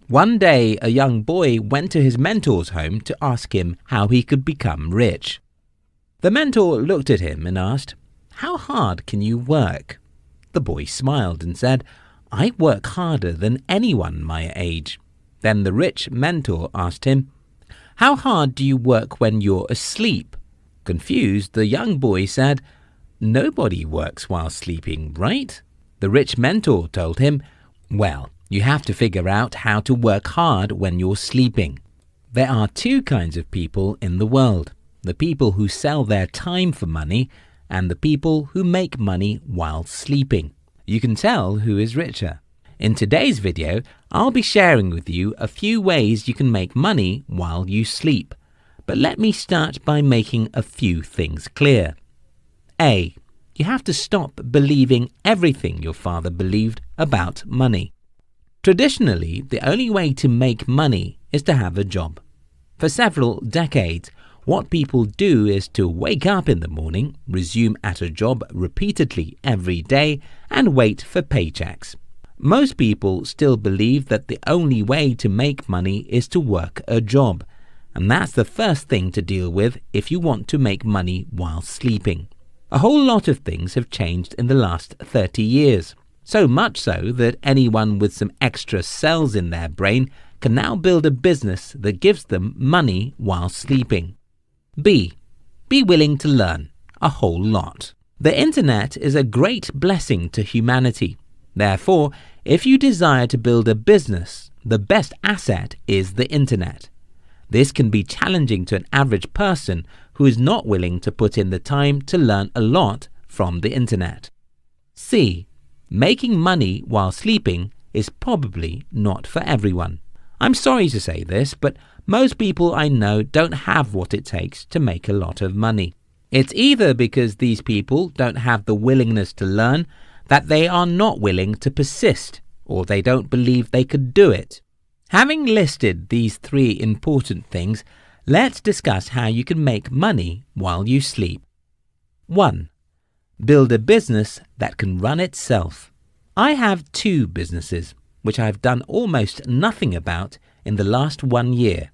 One day, a young boy went to his mentor's home to ask him how he could become rich. The mentor looked at him and asked, "How hard can you work?" The boy smiled and said, "I work harder than anyone my age." Then the rich mentor asked him, "How hard do you work when you're asleep?" Confused, the young boy said, "Nobody works while sleeping, right?" The rich mentor told him, "Well, you have to figure out how to work hard when you're sleeping. There are two kinds of people in the world, the people who sell their time for money and the people who make money while sleeping. You can tell who is richer." In today's video, I'll be sharing with you a few ways you can make money while you sleep. But let me start by making a few things clear. A. You have to stop believing everything your father believed about money. Traditionally, the only way to make money is to have a job. For several decades, what people do is to wake up in the morning, resume at a job repeatedly every day, and wait for paychecks. Most people still believe that the only way to make money is to work a job, and that's the first thing to deal with if you want to make money while sleeping. A whole lot of things have changed in the last 30 years. So much so that anyone with some extra cells in their brain can now build a business that gives them money while sleeping. B. Be willing to learn a whole lot. The internet is a great blessing to humanity. Therefore, if you desire to build a business, the best asset is the internet. This can be challenging to an average person who is not willing to put in the time to learn a lot from the internet. C. Making money while sleeping is probably not for everyone. I'm sorry to say this, but most people I know don't have what it takes to make a lot of money. It's either because these people don't have the willingness to learn, that they are not willing to persist, or they don't believe they could do it. Having listed these three important things, let's discuss how you can make money while you sleep. 1. Build a business that can run itself. I have 2 businesses, which I've done almost nothing about in the last 1 year,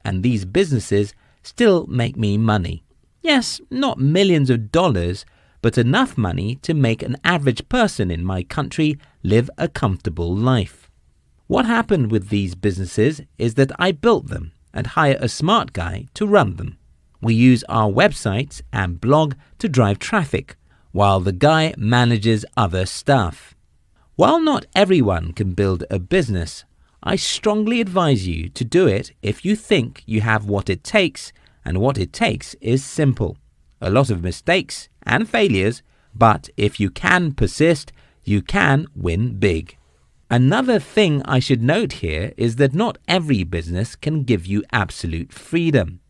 and these businesses still make me money. Yes, not millions of dollars, but enough money to make an average person in my country live a comfortable life. What happened with these businesses is that I built them and hire a smart guy to run them. We use our websites and blog to drive traffic, while the guy manages other stuff. While not everyone can build a business, I strongly advise you to do it if you think you have what it takes, and what it takes is simple. A lot of mistakes and failures, but if you can persist, you can win big. Another thing I should note here is that not every business can give you absolute freedom.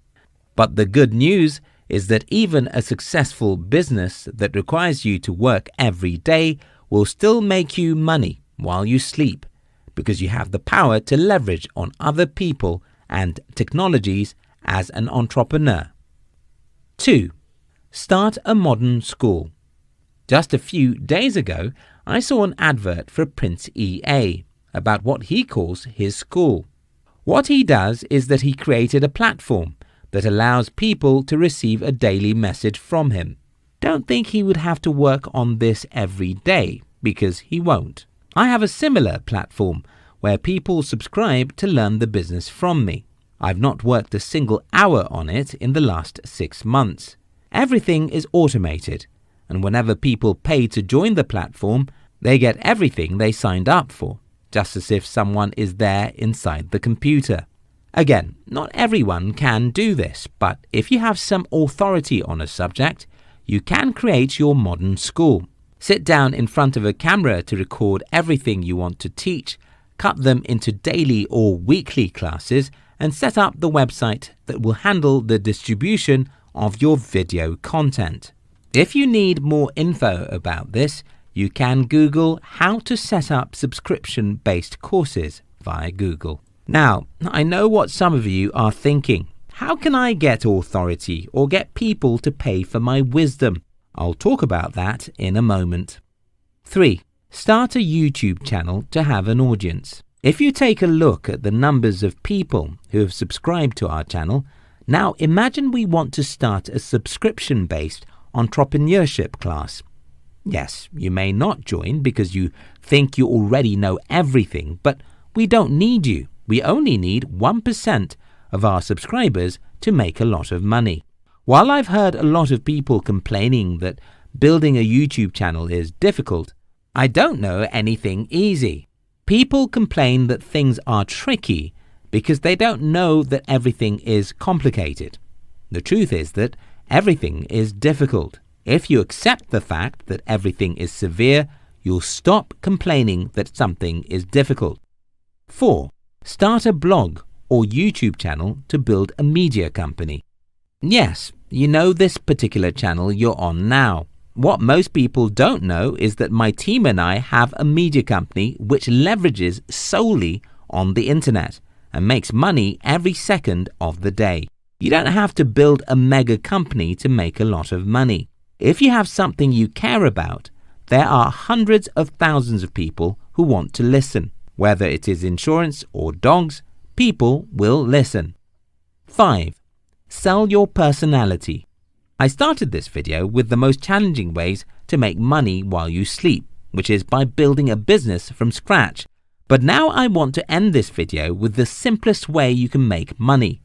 But the good news is that even a successful business that requires you to work every day will still make you money while you sleep, because you have the power to leverage on other people and technologies as an entrepreneur. 2. Start a modern school. Just a few days ago, I saw an advert for Prince EA about what he calls his school. What he does is that he created a platform that allows people to receive a daily message from him. Don't think he would have to work on this every day, because he won't. I have a similar platform where people subscribe to learn the business from me. I've not worked a single hour on it in the last 6 months. Everything is automated, and whenever people pay to join the platform, they get everything they signed up for, just as if someone is there inside the computer. Again, not everyone can do this, but if you have some authority on a subject, you can create your modern school. Sit down in front of a camera to record everything you want to teach, cut them into daily or weekly classes, and set up the website that will handle the distribution of your video content. If you need more info about this, you can Google how to set up subscription-based courses via Google. Now, I know what some of you are thinking. How can I get authority or get people to pay for my wisdom? I'll talk about that in a moment. 3. Start a YouTube channel to have an audience. If you take a look at the numbers of people who have subscribed to our channel, now imagine we want to start a subscription-based entrepreneurship class. Yes, you may not join because you think you already know everything, but we don't need you. We only need 1% of our subscribers to make a lot of money. While I've heard a lot of people complaining that building a YouTube channel is difficult, I don't know anything easy. People complain that things are tricky because they don't know that everything is complicated. The truth is that everything is difficult. If you accept the fact that everything is severe, you'll stop complaining that something is difficult. 4. Start a blog or YouTube channel to build a media company. Yes, you know this particular channel you're on now. What most people don't know is that my team and I have a media company which leverages solely on the internet and makes money every second of the day. You don't have to build a mega company to make a lot of money. If you have something you care about, there are hundreds of thousands of people who want to listen. Whether it is insurance or dogs, people will listen. 5. Sell your personality. I started this video with the most challenging ways to make money while you sleep, which is by building a business from scratch. But now I want to end this video with the simplest way you can make money,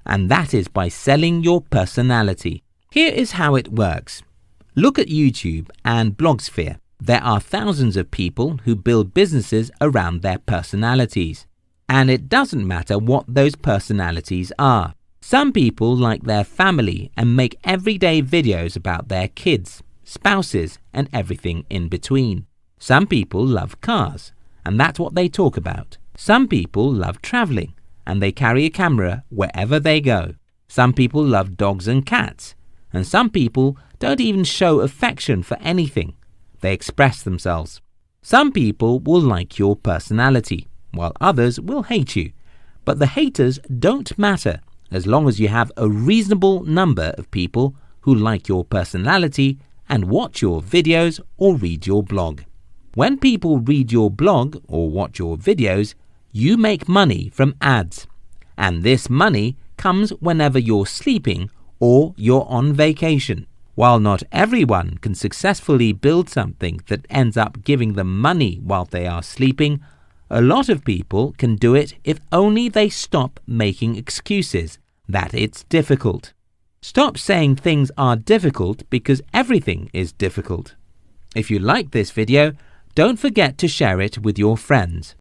and that is by selling your personality. Here is how it works. Look at YouTube and Blogsphere. There are thousands of people who build businesses around their personalities. And it doesn't matter what those personalities are. Some people like their family and make everyday videos about their kids, spouses, and everything in between. Some people love cars, and that's what they talk about. Some people love traveling, and they carry a camera wherever they go. Some people love dogs and cats, and some people don't even show affection for anything. They express themselves. Some people will like your personality, while others will hate you. But the haters don't matter as long as you have a reasonable number of people who like your personality and watch your videos or read your blog. When people read your blog or watch your videos, you make money from ads. And this money comes whenever you're sleeping or you're on vacation. While not everyone can successfully build something that ends up giving them money while they are sleeping, a lot of people can do it if only they stop making excuses that it's difficult. Stop saying things are difficult because everything is difficult. If you like this video, don't forget to share it with your friends.